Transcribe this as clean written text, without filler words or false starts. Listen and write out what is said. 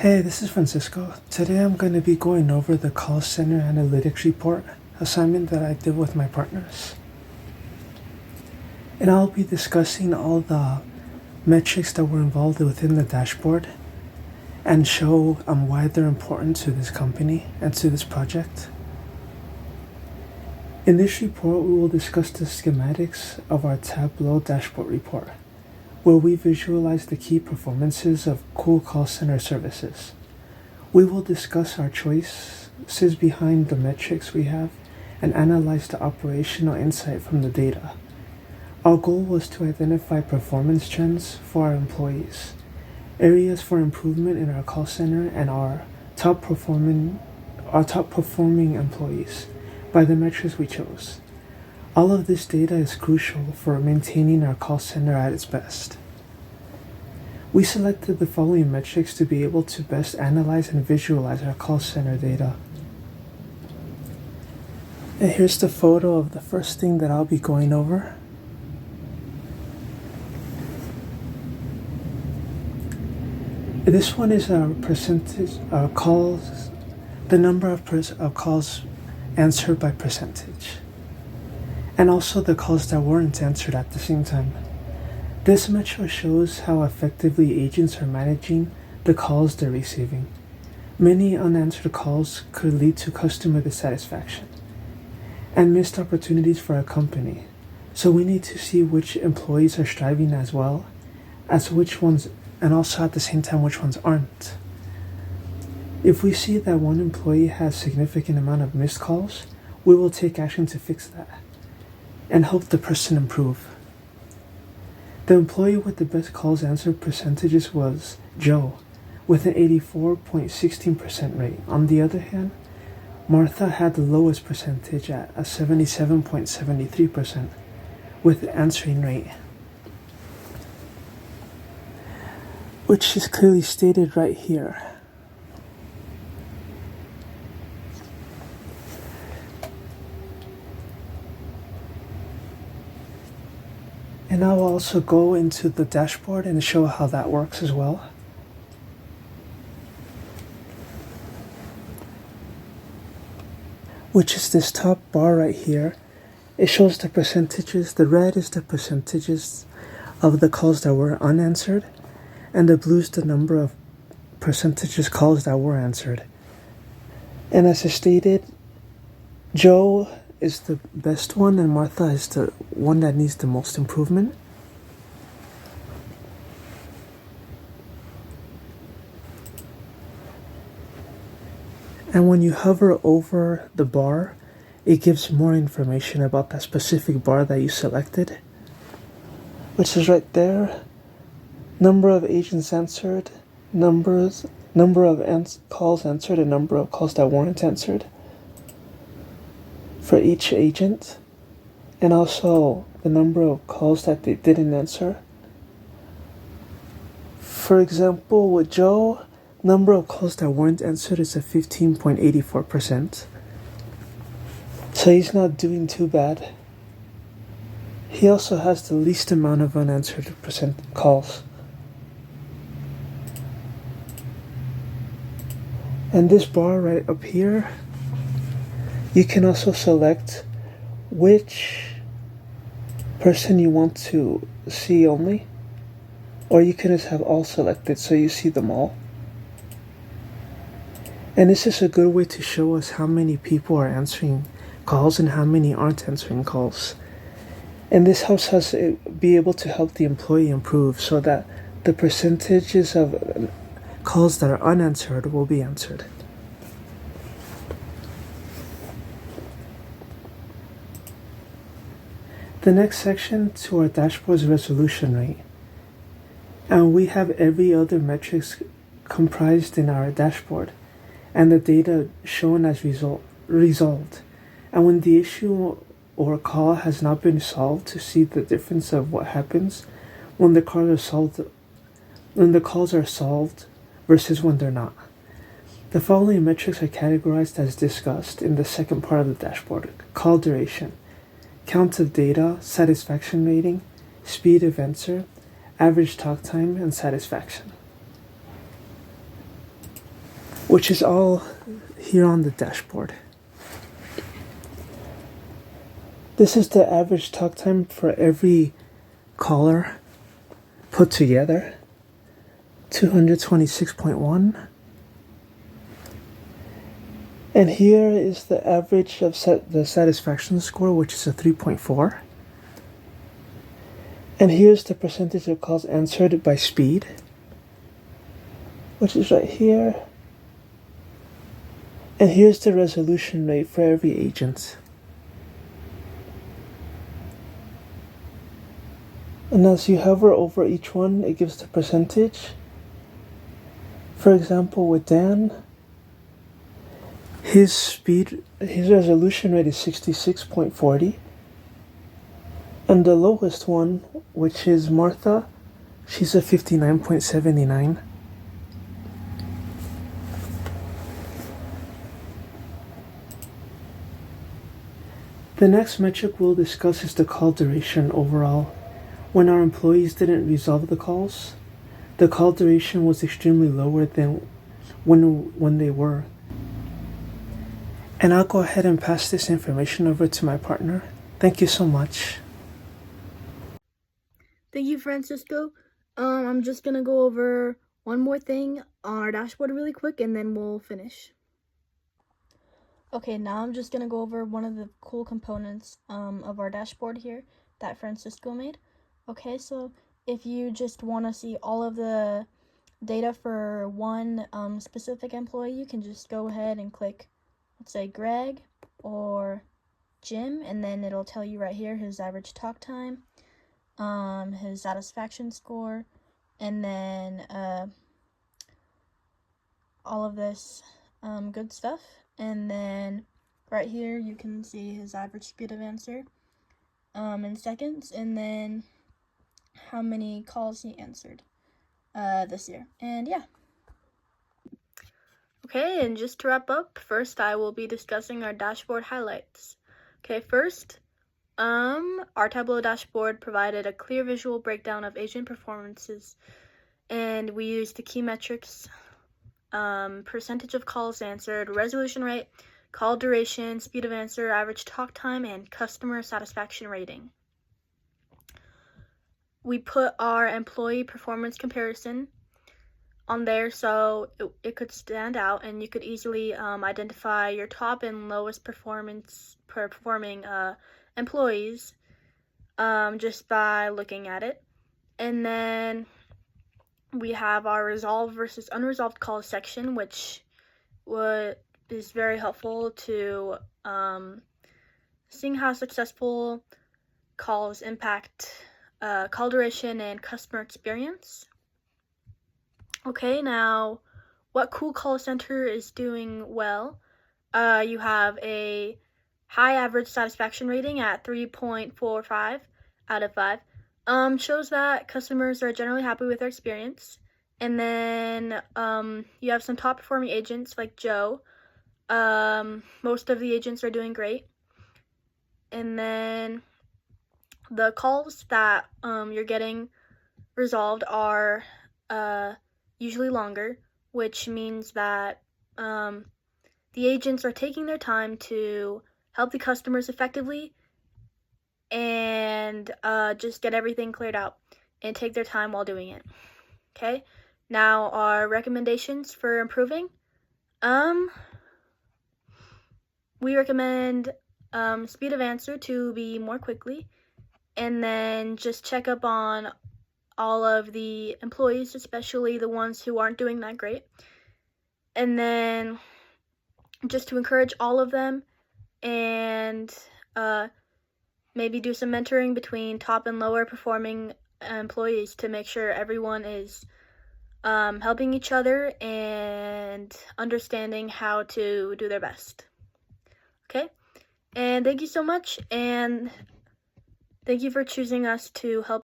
Hey, this is Francisco. Today I'm going to be going over the call center analytics report assignment that I did with my partners. And I'll be discussing all the metrics that were involved within the dashboard and show why they're important to this company and to this project. In this report, we will discuss the schematics of our Tableau dashboard report, where we visualize the key performances of Cool Call Center services. We will discuss our choices behind the metrics we have and analyze the operational insight from the data. Our goal was to identify performance trends for our employees, areas for improvement in our call center, and our top performing employees by the metrics we chose. All of this data is crucial for maintaining our call center at its best. We selected the following metrics to be able to best analyze and visualize our call center data. And here's the photo of the first thing that I'll be going over. This one is our percentage calls, the number of calls answered by percentage, and also the calls that weren't answered at the same time. This metric shows how effectively agents are managing the calls they're receiving. Many unanswered calls could lead to customer dissatisfaction and missed opportunities for our company. So we need to see which employees are striving as well as which ones, and also at the same time which ones aren't. If we see that one employee has significant amount of missed calls, we will take action to fix that and help the person improve. The employee with the best calls answered percentages was Joe, with an 84.16% rate. On the other hand, Martha had the lowest percentage at a 77.73% with answering rate, which is clearly stated right here. And I will also go into the dashboard and show how that works as well. Which is this top bar right here. It shows the percentages. The red is the percentages of the calls that were unanswered, and the blue is the number of percentages calls that were answered. And as I stated, Joe is the best one and Martha is the one that needs the most improvement. And when you hover over the bar, it gives more information about that specific bar that you selected, which is right there. Number of agents answered, number of calls answered, and number of calls that weren't answered for each agent, and also the number of calls that they didn't answer. For example, with Joe, number of calls that weren't answered is at 15.84%. So he's not doing too bad. He also has the least amount of unanswered calls. And this bar right up here, you can also select which person you want to see only, or you can just have all selected so you see them all. And this is a good way to show us how many people are answering calls and how many aren't answering calls. And this helps us be able to help the employee improve so that the percentages of calls that are unanswered will be answered. The next section to our dashboard is resolution rate. And we have every other metrics comprised in our dashboard and the data shown as resolved. And when the issue or call has not been solved, to see the difference of what happens when the calls are solved versus when they're not. The following metrics are categorized as discussed in the second part of the dashboard: call duration, count of data, satisfaction rating, speed of answer, average talk time, and satisfaction. which is all here on the dashboard. This is the average talk time for every caller put together, 226.1. And here is the average of the satisfaction score, which is a 3.4. And here's the percentage of calls answered by speed, which is right here. And here's the resolution rate for every agent. And as you hover over each one, it gives the percentage. For example, with Dan, his resolution rate is 66.40. And the lowest one, which is Martha, she's a 59.79. The next metric we'll discuss is the call duration overall. When our employees didn't resolve the calls, the call duration was extremely lower than when they were. And I'll go ahead and pass this information over to my partner. Thank you so much. Thank you, Francisco. I'm just gonna go over one more thing on our dashboard really quick and then we'll finish. Okay, now I'm just gonna go over one of the cool components of our dashboard here that Francisco made. Okay, so if you just want to see all of the data for one specific employee, you can just go ahead and click, let's say Greg or Jim, and then it'll tell you right here his average talk time, his satisfaction score, and then all of this good stuff. And then right here you can see his average speed of answer in seconds, and then how many calls he answered this year. And yeah. Okay, and just to wrap up, first I will be discussing our dashboard highlights. Okay, first, our Tableau dashboard provided a clear visual breakdown of agent performances, and we used the key metrics, percentage of calls answered, resolution rate, call duration, speed of answer, average talk time, and customer satisfaction rating. We put our employee performance comparison on there so it could stand out and you could easily identify your top and lowest performing employees just by looking at it. And then we have our resolved versus unresolved calls section, which is very helpful to seeing how successful calls impact call duration and customer experience. Okay, now what Cool Call Center is doing well. You have a high average satisfaction rating at 3.45 out of 5. Shows that customers are generally happy with their experience. And then you have some top performing agents like Joe. Most of the agents are doing great. And then the calls that you're getting resolved are usually longer, which means that the agents are taking their time to help the customers effectively and just get everything cleared out and take their time while doing it. Okay, now our recommendations for improving. We recommend speed of answer to be more quickly, and then just check up on all of the employees, especially the ones who aren't doing that great. And then just to encourage all of them and maybe do some mentoring between top and lower performing employees to make sure everyone is helping each other and understanding how to do their best. Okay, and thank you so much, and thank you for choosing us to help